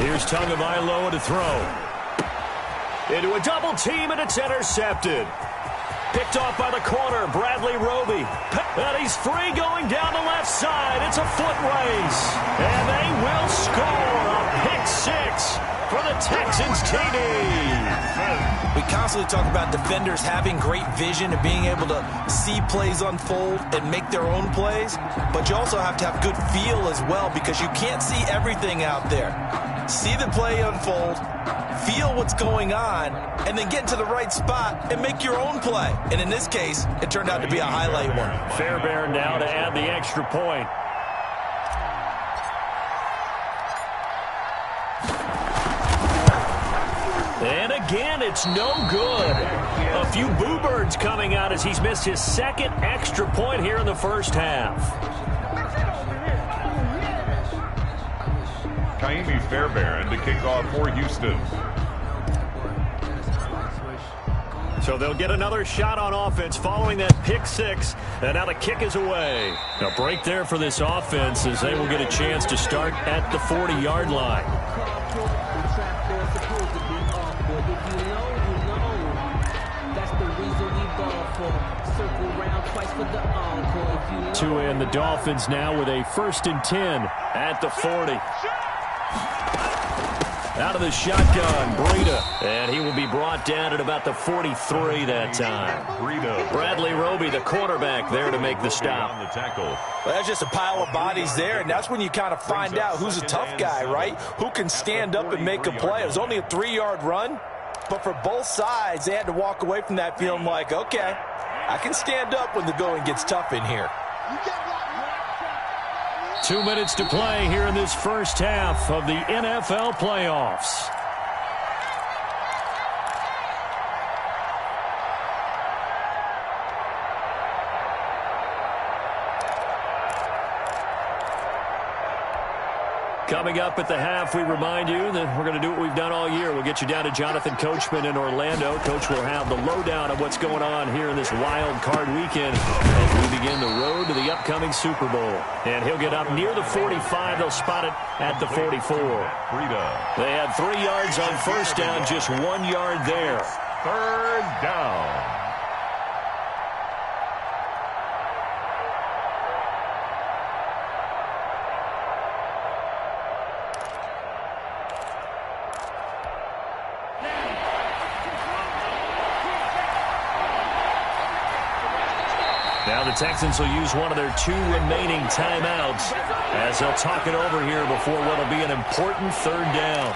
Here's Tagovailoa to throw. Into a double team, and it's intercepted. Picked off by the corner, Bradley Roby. And he's free going down the left side. It's a foot race. And they will score a pick six for the Texans TD. We constantly talk about defenders having great vision and being able to see plays unfold and make their own plays. But you also have to have good feel as well, because you can't see everything out there. See the play unfold, feel what's going on, and then get into the right spot and make your own play. And in this case, it turned out to be a highlight one. Fairbairn now to add the extra point. And again, it's no good. A few boo birds coming out as he's missed his second extra point here in the first half. Kaimi Fairbairn to kick off for Houston. So they'll get another shot on offense following that pick six, and now the kick is away. A break there for this offense as they will get a chance to start at the 40-yard line. Two in, the Dolphins now with a 1st and 10 at the 40. Out of the shotgun, Breida. And he will be brought down at about the 43 that time. Bradley Roby, the quarterback, there to make the stop. Well, that's just a pile of bodies there, and that's when you kind of find out who's a tough guy, right? Who can stand up and make a play. It was only a 3-yard run, but for both sides, they had to walk away from that feeling like, okay, I can stand up when the going gets tough in here. 2 minutes to play here in this first half of the NFL playoffs. Coming up at the half, we remind you that we're going to do what we've done all year. We'll get you down to Jonathan Coachman in Orlando. Coach will have the lowdown of what's going on here in this wild card weekend as we begin the road to the upcoming Super Bowl. And he'll get up near the 45. They'll spot it at the 44. They had 3 yards on first down, just 1 yard there. 3rd down. Now the Texans will use one of their 2 remaining timeouts as they'll talk it over here before what will be an important 3rd down.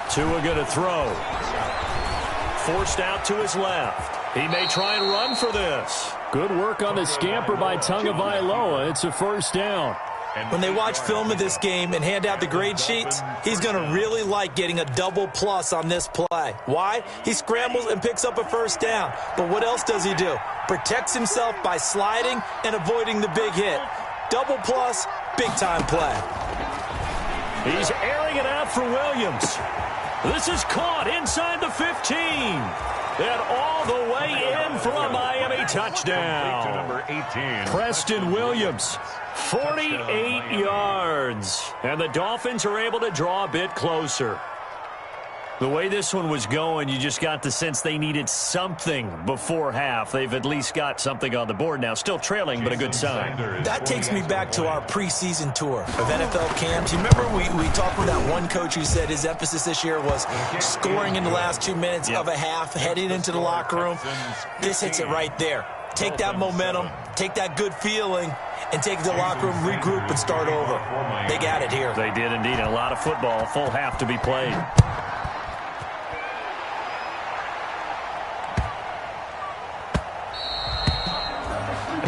Tua going to throw. Forced out to his left. He may try and run for this. Good work on the scamper by Tagovailoa. It's a 1st down. When they watch film of this game and hand out the grade sheets, he's going to really like getting a double plus on this play. Why? He scrambles and picks up a 1st down. But what else does he do? Protects himself by sliding and avoiding the big hit. Double plus, big-time play. He's airing it out for Williams. This is caught inside the 15. And all the way in for a Miami touchdown. Number 18. Preston Williams, 48 yards. And the Dolphins are able to draw a bit closer. The way this one was going, you just got the sense they needed something before half. They've at least got something on the board now. Still trailing, but a good sign. That takes me back to our preseason tour of NFL camps. You remember we talked with that one coach who said his emphasis this year was scoring in the last 2 minutes of a half, heading into the locker room. This hits it right there. Take that momentum, take that good feeling, and take it to the locker room, regroup, and start over. They got it here. They did indeed. A lot of football, full half to be played.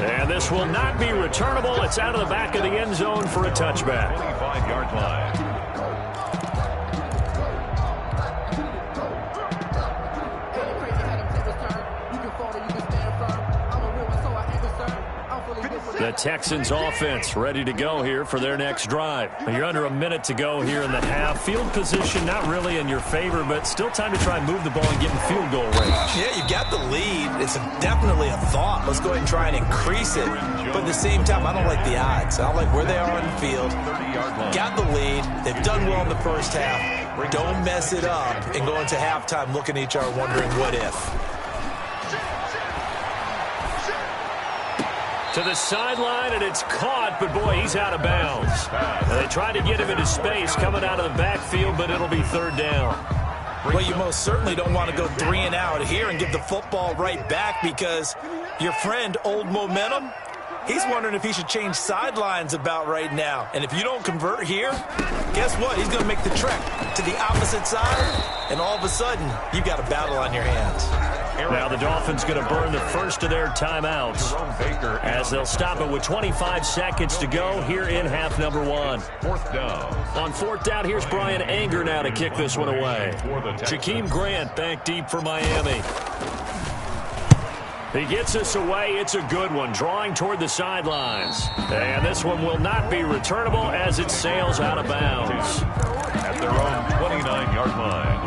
And this will not be returnable. It's out of the back of the end zone for a touchback. 25-yard line. Crazy how them tables turn. You can fall or you can The Texans offense ready to go here for their next drive. You're under a minute to go here in the half. Field position not really in your favor, but still time to try and move the ball and get in field goal range. Yeah, you've got the lead. It's definitely a thought. Let's go ahead and try and increase it. But at the same time, I don't like the odds. I don't like where they are on the field. Got the lead. They've done well in the first half. Don't mess it up and go into halftime looking at each other wondering what if. To the sideline, and it's caught, but boy, he's out of bounds. They tried to get him into space coming out of the backfield, but it'll be third down. Well, you most certainly don't want to go 3 and out here and give the football right back because your friend, Old Momentum, he's wondering if he should change sidelines about right now. And if you don't convert here, guess what? He's going to make the trek to the opposite side, and all of a sudden, you've got a battle on your hands. Now the Dolphins going to burn the first of their timeouts as they'll stop it with 25 seconds to go here in half number 1. Fourth down. On fourth down, here's Brian Anger now to kick this one away. Jakeem Grant back deep for Miami. He gets us away. It's a good one, drawing toward the sidelines. And this one will not be returnable as it sails out of bounds. At their own 29-yard line.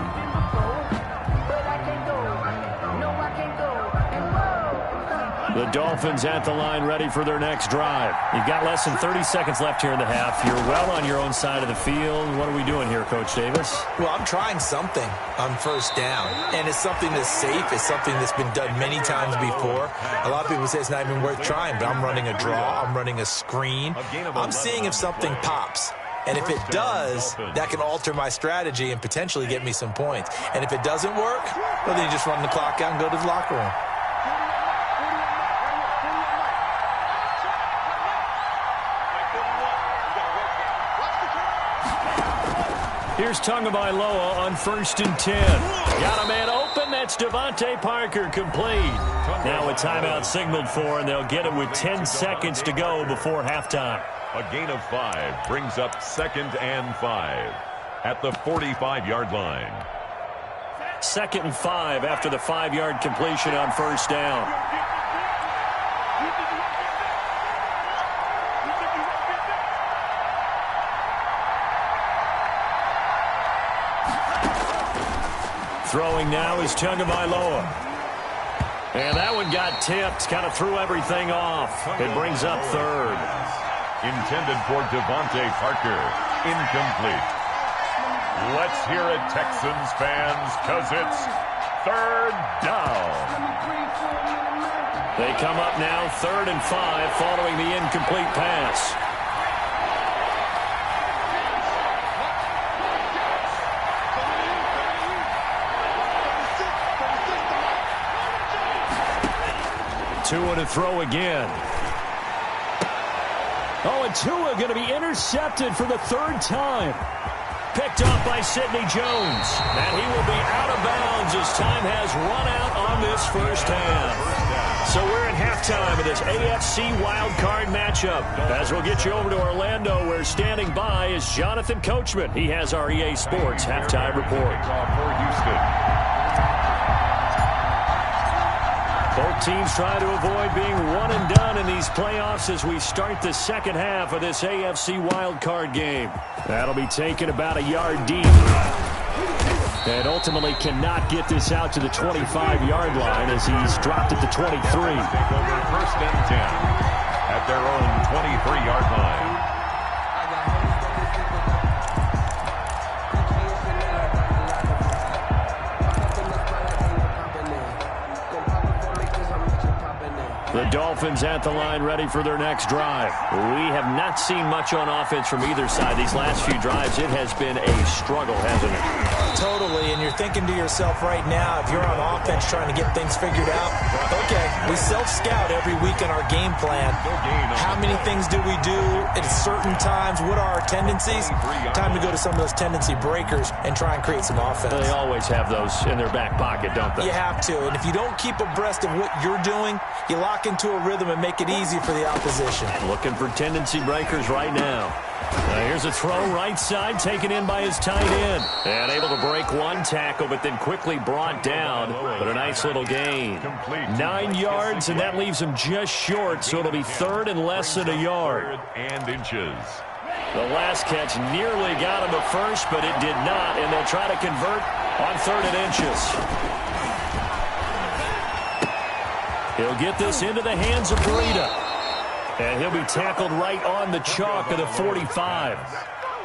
The Dolphins at the line ready for their next drive. You've got less than 30 seconds left here in the half. You're well on your own side of the field. What are we doing here, Coach Davis? Well, I'm trying something on first down, and it's something that's safe. It's something that's been done many times before. A lot of people say it's not even worth trying, but I'm running a draw. I'm running a screen. I'm seeing if something pops. And if it does, that can alter my strategy and potentially get me some points. And if it doesn't work, well, then you just run the clock out and go to the locker room. Here's Tagovailoa on 1st and 10. Got a man open. That's Devontae Parker complete. Now a timeout signaled for, and they'll get it with 10 seconds to go before halftime. A gain of 5 brings up 2nd and 5 at the 45-yard line. 2nd and 5 after the 5-yard completion on first down. Throwing now is Tagovailoa. And that one got tipped, kind of threw everything off. It brings up third. Intended for Devontae Parker. Incomplete. Let's hear it, Texans fans, because it's third down. They come up now 3rd and 5 following the incomplete pass. Tua to throw again. Oh, and Tua going to be intercepted for the 3rd time. Picked off by Sidney Jones. And he will be out of bounds as time has run out on this first half. So we're in halftime of this AFC wildcard matchup. As we'll get you over to Orlando, where standing by is Jonathan Coachman. He has our EA Sports halftime report. For Houston. Both teams trying to avoid being one and done in these playoffs as we start the second half of this AFC wildcard game. That'll be taken about a yard deep. And ultimately cannot get this out to the 25-yard line as he's dropped it to 23. Take over 1st and 10 at their own 23-yard line. The Dolphins at the line ready for their next drive. We have not seen much on offense from either side. These last few drives, it has been a struggle, hasn't it? Totally, and you're thinking to yourself right now, if you're on offense trying to get things figured out, okay, we self-scout every week in our game plan. How many things do we do at certain times? What are our tendencies? Time to go to some of those tendency breakers and try and create some offense. They always have those in their back pocket, don't they? You have to, and if you don't keep abreast of what you're doing, you lock into a rhythm and make it easy for the opposition. Looking for tendency breakers right now. Here's a throw right side, taken in by his tight end. And able to break one tackle, but then quickly brought down. But a nice little gain. 9 yards, and that leaves him just short, so it'll be third and less than a yard. And inches. The last catch nearly got him at first, but it did not, and they'll try to convert on third and inches. He'll get this into the hands of Breida. And he'll be tackled right on the chalk of the 45.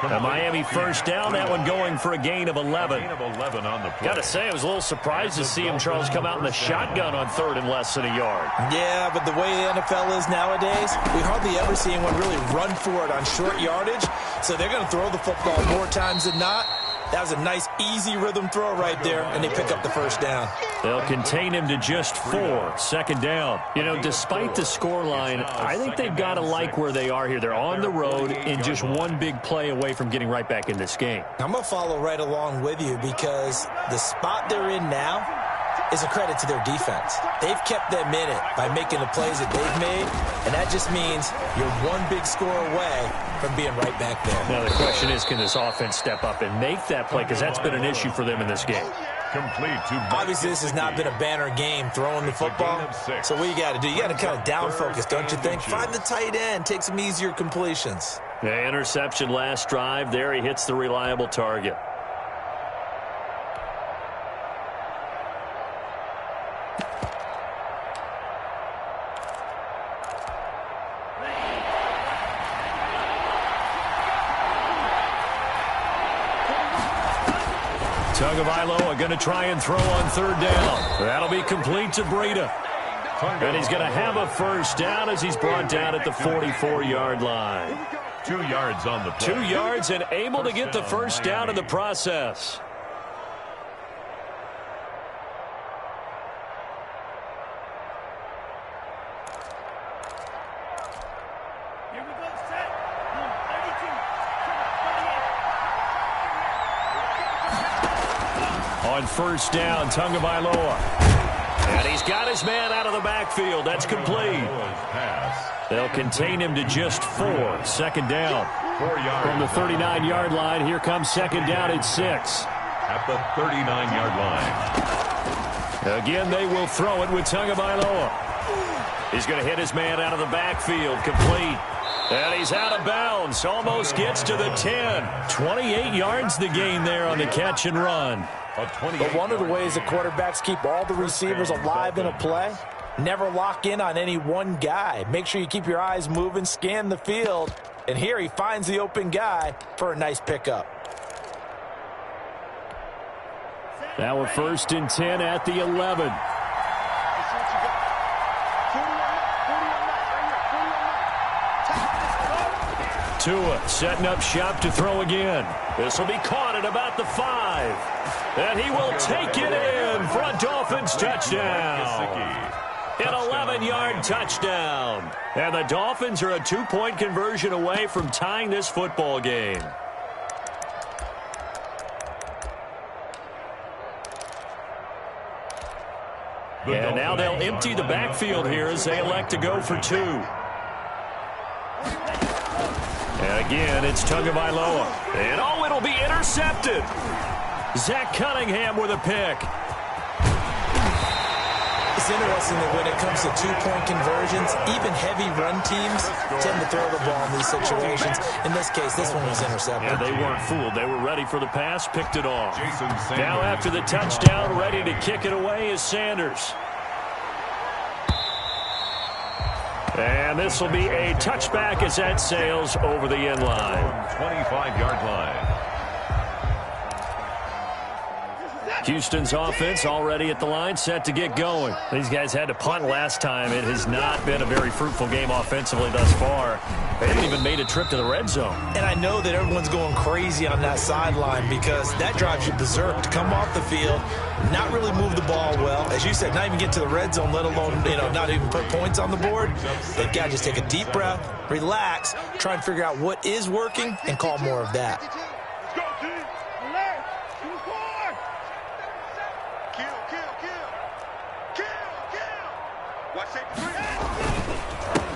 A Miami first down, that one going for a gain of 11. Got to say, I was a little surprised to see him, Charles, come out in the shotgun on third and less than a yard. Yeah, but the way the NFL is nowadays, we hardly ever see anyone really run for it on short yardage. So they're going to throw the football more times than not. That was a nice, easy rhythm throw right there, and they pick up the first down. They'll contain him to just 4, second down. You know, despite the scoreline, I think they've got to like where they are here. They're on the road and just one big play away from getting right back in this game. I'm going to follow right along with you because the spot they're in now is a credit to their defense. They've kept them in it by making the plays that they've made, and that just means you're one big score away from being right back there. Now the question is, can this offense step up and make that play? Because that's been an issue for them in this game. Complete to Obviously, this has not been a banner game throwing the football. So what you got to do, you got to kind of down focus, don't you think? Find the tight end, take some easier completions. The interception last drive. There he hits the reliable target. Tagovailoa going to try and throw on third down. That'll be complete to Breida. And he's going to have a first down as he's brought down at the 44-yard line. 2 yards on the play. 2 yards and able to get the first down in the process. On first down, Tagovailoa. And he's got his man out of the backfield. That's complete. They'll contain him to just 4, second down. From the 39-yard line, here comes second down at 6. At the 39-yard line. Again, they will throw it with Tagovailoa. He's going to hit his man out of the backfield, complete. And he's out of bounds, almost gets to the 10. 28 yards the gain there on the catch and run. But one of the ways that quarterbacks keep all the receivers alive in a play, never lock in on any one guy. Make sure you keep your eyes moving, scan the field. And here he finds the open guy for a nice pickup. Now a first and 10 at the 11. Tua setting up shop to throw again. This will be caught at about the 5. And he will take it in for a Dolphins touchdown. An 11-yard touchdown. And the Dolphins are a 2-point conversion away from tying this football game. And now they'll empty the backfield here as they elect to go for 2. And again, it's Tagovailoa. And oh, it'll be intercepted. Zach Cunningham with a pick. It's interesting that when it comes to 2-point conversions, even heavy run teams tend to throw the ball in these situations. In this case, this one was intercepted. Yeah, they weren't fooled. They were ready for the pass, picked it off. Now after the touchdown, ready to kick it away is Sanders. And this will be a touchback as that sails over the end line. 25-yard line. Houston's offense already at the line, set to get going. These guys had to punt last time. It has not been a very fruitful game offensively thus far. They haven't even made a trip to the red zone. And I know that everyone's going crazy on that sideline because that drives you berserk to come off the field, not really move the ball well. As you said, not even get to the red zone, let alone, not even put points on the board. They've got to just take a deep breath, relax, try and figure out what is working, and call more of that.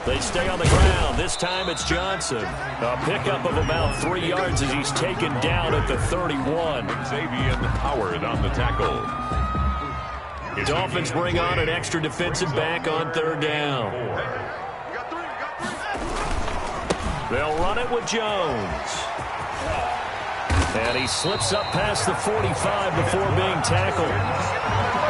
They stay on the ground. This time it's Johnson. A pickup of about 3 yards as he's taken down at the 31. Xavier Howard on the tackle. Dolphins bring on an extra defensive back on 3rd down. They'll run it with Jones. And he slips up past the 45 before being tackled.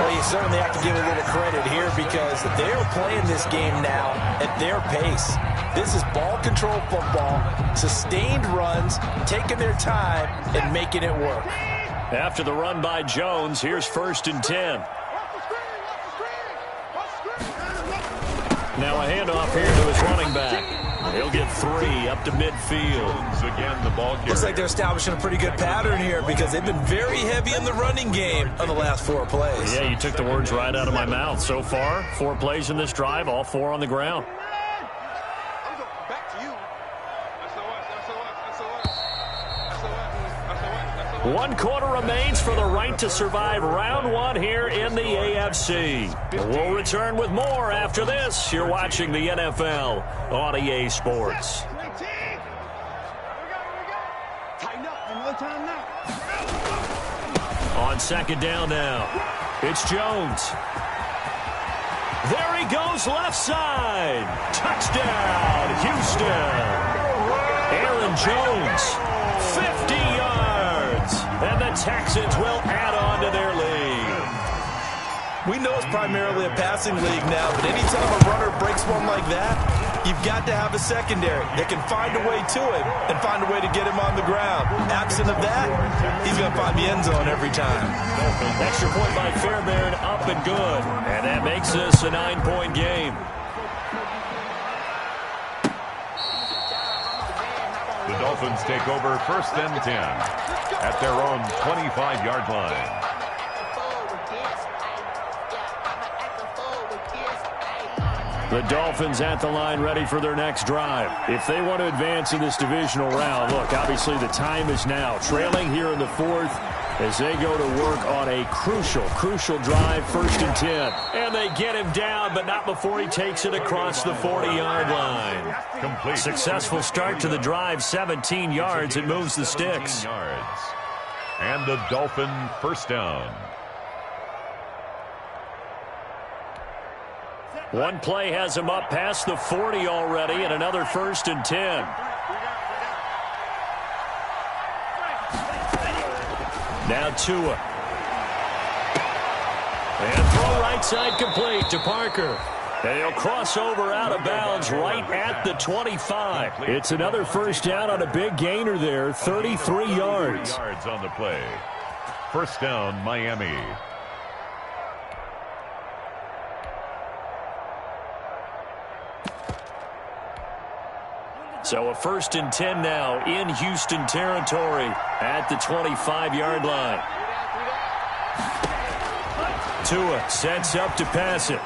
Well, you certainly have to give a little credit here because they're playing this game now at their pace. This is ball control football, sustained runs, taking their time and making it work. After the run by Jones, here's 1st and 10. Now a handoff here to his running back. He'll get 3 up to midfield. Again, the ball carrier. Looks like they're establishing a pretty good pattern here because they've been very heavy in the running game on the last 4 plays. Yeah, you took the words right out of my mouth. So far, 4 plays in this drive, all 4 on the ground. One quarter remains for the right to survive round 1 here in the AFC. We'll return with more after this. You're watching the NFL on EA Sports. On 2nd down now, it's Jones. There he goes left side. Touchdown, Houston. Aaron Jones, 50 yards. And the Texans will add on to their lead. We know it's primarily a passing league now, but anytime a runner breaks one like that, you've got to have a secondary that can find a way to it and find a way to get him on the ground. Absent of that, he's going to find the end zone every time. Extra point by Fairbairn, up and good. And that makes this a 9-point game. The Dolphins take over 1st and 10 at their own 25-yard line. The Dolphins at the line ready for their next drive. If they want to advance in this divisional round, look, obviously the time is now. Trailing here in the 4th as they go to work on a crucial drive, 1st and 10. And they get him down, but not before he takes it across the 40-yard line. Complete. Successful start to the drive, 17 yards. It moves the sticks. Yards. And the Dolphin 1st down. One play has him up past the 40 already, and another 1st and 10. Now Tua. And throw right side complete to Parker. And he'll cross over out of bounds right at the 25. It's another 1st down on a big gainer there, 33 yards. Yards on the play. 1st down, Miami. So a 1st and 10 now in Houston territory at the 25-yard line. Tua sets up to pass it.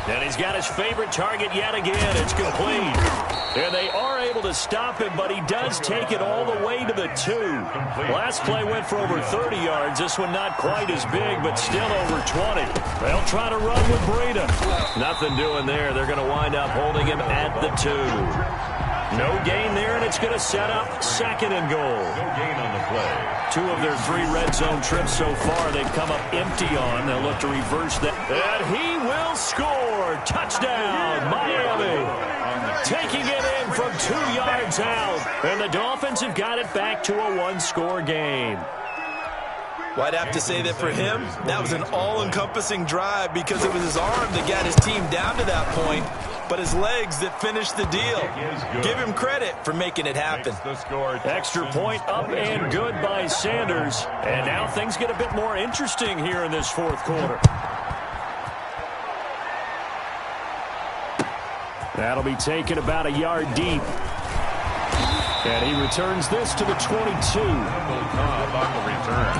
And he's got his favorite target yet again. It's complete. And they are able to stop him, but he does take it all the way to the 2. Last play went for over 30 yards. This one not quite as big, but still over 20. They'll try to run with Breida. Nothing doing there. They're going to wind up holding him at the 2. No gain there, and it's going to set up 2nd and goal. No gain on the play. 2 of their 3 red zone trips so far they've come up empty on. They'll look to reverse that. And he will score. Touchdown, Miami. Taking it in from 2 yards out. And the Dolphins have got it back to a 1-score game. Well, I'd have to say that for him, that was an all-encompassing drive because it was his arm that got his team down to that point, but his legs that finished the deal. Give him credit for making it happen. Extra point up and good by Sanders. And now things get a bit more interesting here in this 4th quarter. That'll be taken about a yard deep. And he returns this to the 22. Cobb on the return.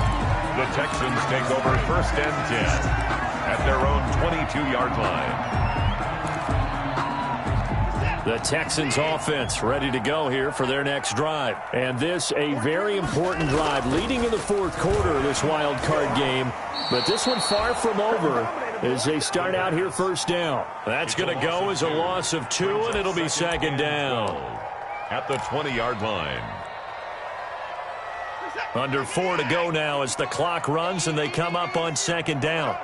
The Texans take over 1st and 10 at their own 22-yard line. The Texans offense ready to go here for their next drive. And this a very important drive leading in the 4th quarter of this wild card game. But this one far from over as they start out here first down. That's going to go as a loss of 2, and it'll be second down. At the 20-yard line. Under 4 to go now as the clock runs, and they come up on second down.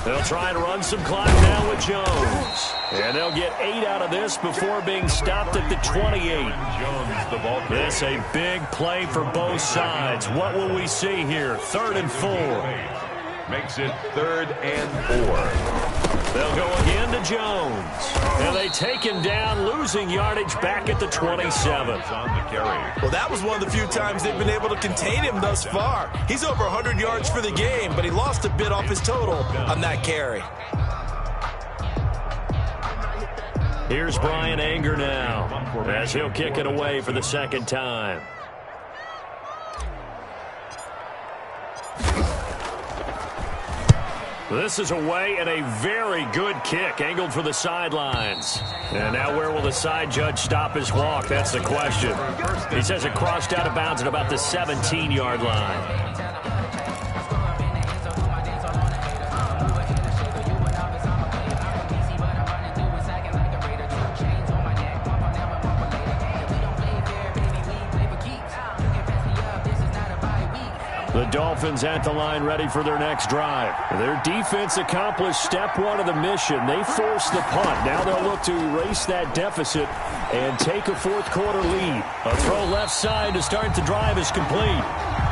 They'll try and run some clock now with Jones. And they'll get 8 out of this before being stopped at the 28. Jones, the ball. This a big play for both sides. What will we see here? 3rd and 4. Makes it 3rd and 4. They'll go again to Jones. And they take him down, losing yardage back at the 27. On the carry. Well, that was one of the few times they've been able to contain him thus far. He's over 100 yards for the game, but he lost a bit off his total on that carry. Here's Brian Anger now, as he'll kick it away for the second time. This is away and a very good kick, angled for the sidelines. And now where will the side judge stop his walk? That's the question. He says it crossed out of bounds at about the 17-yard line. The Dolphins at the line ready for their next drive. Their defense accomplished step 1 of the mission. They forced the punt. Now they'll look to erase that deficit and take a fourth-quarter lead. A throw left side to start the drive is complete.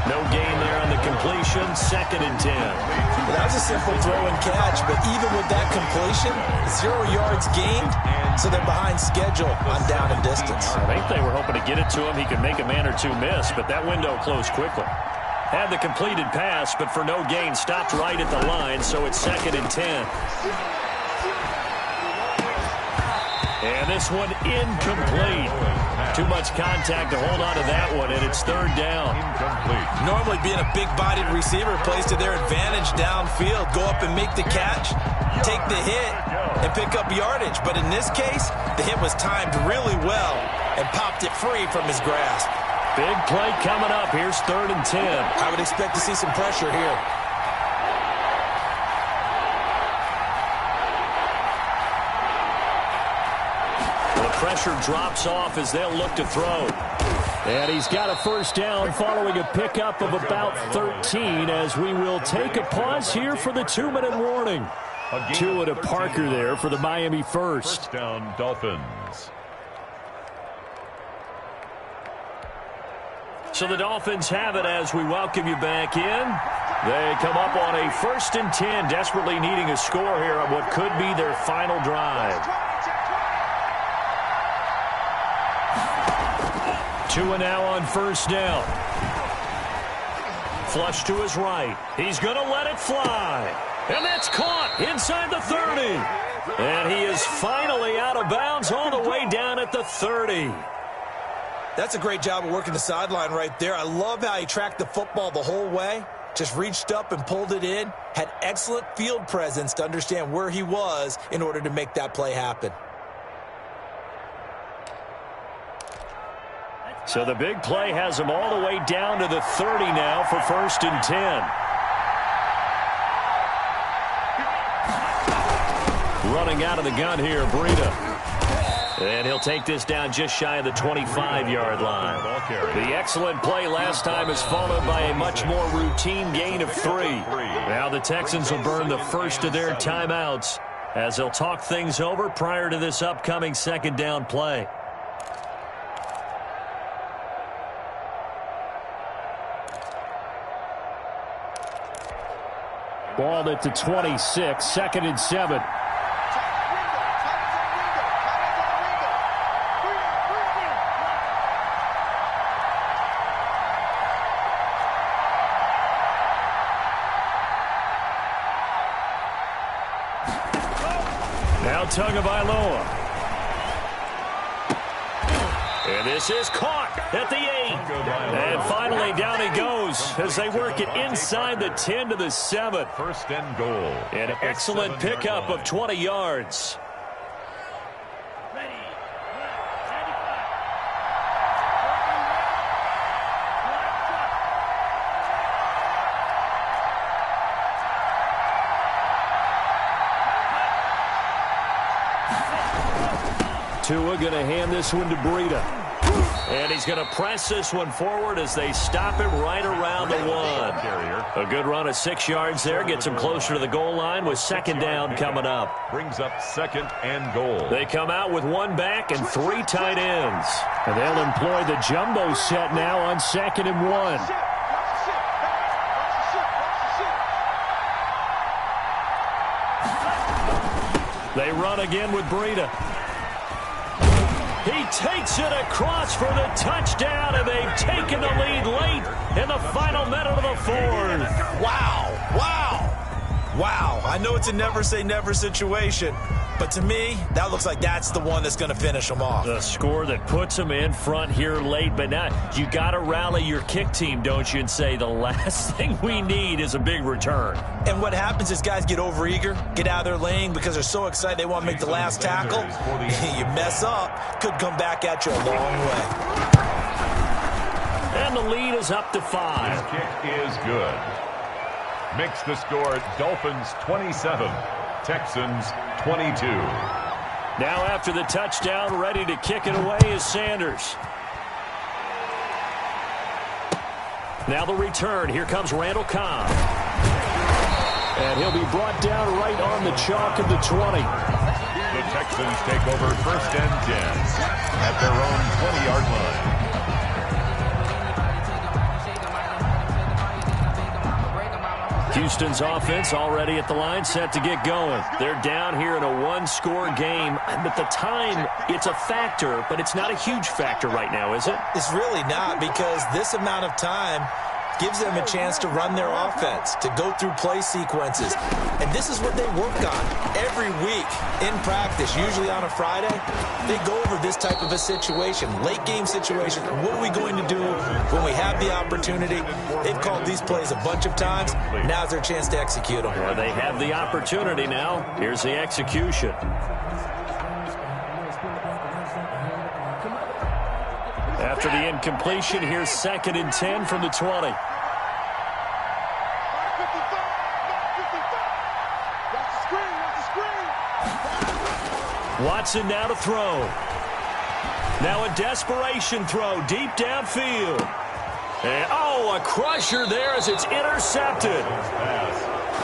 No gain there on the completion. 2nd and 10. Well, that was a simple throw and catch, but even with that completion, 0 yards gained, so they're behind schedule on down and distance. I think they were hoping to get it to him. He could make a man or two miss, but that window closed quickly. Had the completed pass, but for no gain, stopped right at the line, so it's 2nd and 10. And this one incomplete. Too much contact to hold on to that one, and it's 3rd down. Incomplete. Normally being a big-bodied receiver plays to their advantage downfield. Go up and make the catch, take the hit, and pick up yardage. But in this case, the hit was timed really well and popped it free from his grasp. Big play coming up. Here's 3rd and 10. I would expect to see some pressure here. The pressure drops off as they'll look to throw. And he's got a first down following a pickup of about 13 as we will take a pause here for the 2-minute warning. Tua to Parker there for the Miami first. First down, Dolphins. So the Dolphins have it as we welcome you back in. They come up on a 1st and 10, desperately needing a score here on what could be their final drive. Tua now on first down. Flush to his right. He's going to let it fly. And that's caught inside the 30. And he is finally out of bounds all the way down at the 30. That's a great job of working the sideline right there. I love how he tracked the football the whole way. Just reached up and pulled it in. Had excellent field presence to understand where he was in order to make that play happen. So the big play has him all the way down to the 30 now for 1st and 10. Running out of the gun here, Breida. And he'll take this down just shy of the 25-yard line. The excellent play last time is followed by a much more routine gain of 3. Now the Texans will burn the first of their timeouts as they'll talk things over prior to this upcoming 2nd down play. Ball at the 26, 2nd and 7. Now Tagovailoa. And this is caught at the 8. And finally down he goes as they work it inside the 10 to the 7. 1st and goal. An excellent pickup of 20 yards. Tua going to hand this one to Breida. And he's going to press this one forward as they stop it right around the 1. A good run of 6 yards there. Gets him closer to the goal line with 2nd down coming up. Brings up 2nd and goal. They come out with 1 back and 3 tight ends. And they'll employ the jumbo set now on 2nd and 1. They run again with Breida. He takes it across for the touchdown, and they've taken the lead late in the final minute of the 4th. Wow, wow, wow. I know it's a never-say-never situation, but to me, that looks like that's the one that's going to finish them off. The score that puts them in front here late, but now you got to rally your kick team, don't you, and say the last thing we need is a big return. And what happens is guys get overeager, get out of their lane because they're so excited they want to make the last tackle. You mess up, could come back at you a long way. And the lead is up to 5. His kick is good. Makes the score Dolphins 27, Texans 22. Now after the touchdown, ready to kick it away is Sanders. Now the return. Here comes Randall Cobb. And he'll be brought down right on the chalk of the 20. The Texans take over 1st and 10 at their own 20-yard line. Houston's offense already at the line, set to get going. They're down here in a 1-score game. But the time, it's a factor, but it's not a huge factor right now, is it? It's really not, because this amount of time gives them a chance to run their offense, to go through play sequences. And this is what they work on every week in practice, usually on a Friday. They go over this type of a situation, late game situation. What are we going to do when we have the opportunity? They've called these plays a bunch of times. Now's their chance to execute them. Well, they have the opportunity now. Here's the execution. After the incompletion, here's 2nd and 10 from the 20. Watson now to throw. Now a desperation throw deep downfield. And, a crusher there as it's intercepted.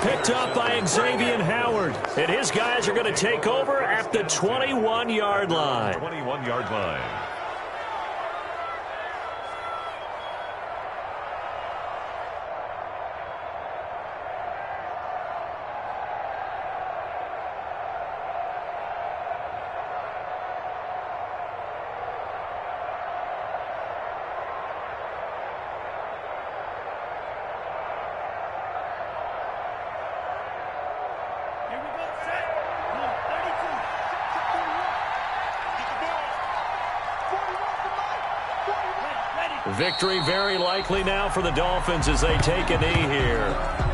Picked up by Xavier Howard. And his guys are going to take over at the 21-yard line. 21-yard line. Victory very likely now for the Dolphins as they take a knee here.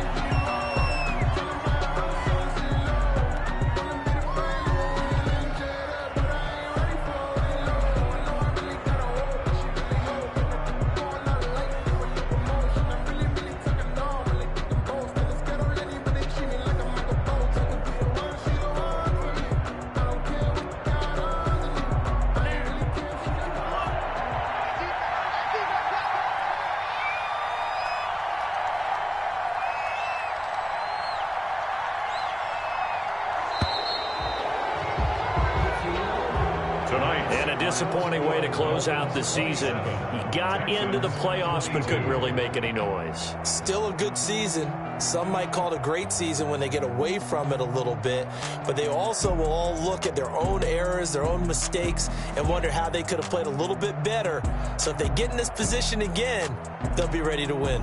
And a disappointing way to close out the season. He got into the playoffs but couldn't really make any noise. Still a good season. Some might call it a great season when they get away from it a little bit, but they also will all look at their own errors, their own mistakes, and wonder how they could have played a little bit better. So if they get in this position again, they'll be ready to win.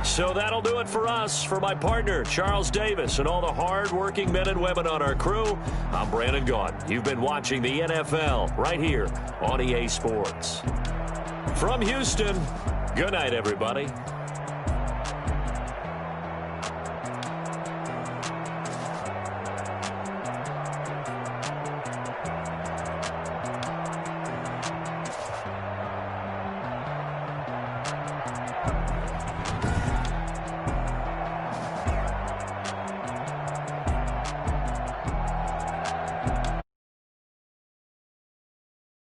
So that'll do it for us. For my partner, Charles Davis, and all the hard-working men and women on our crew, I'm Brandon Gaudin. You've been watching the NFL right here on EA Sports. From Houston, good night, everybody.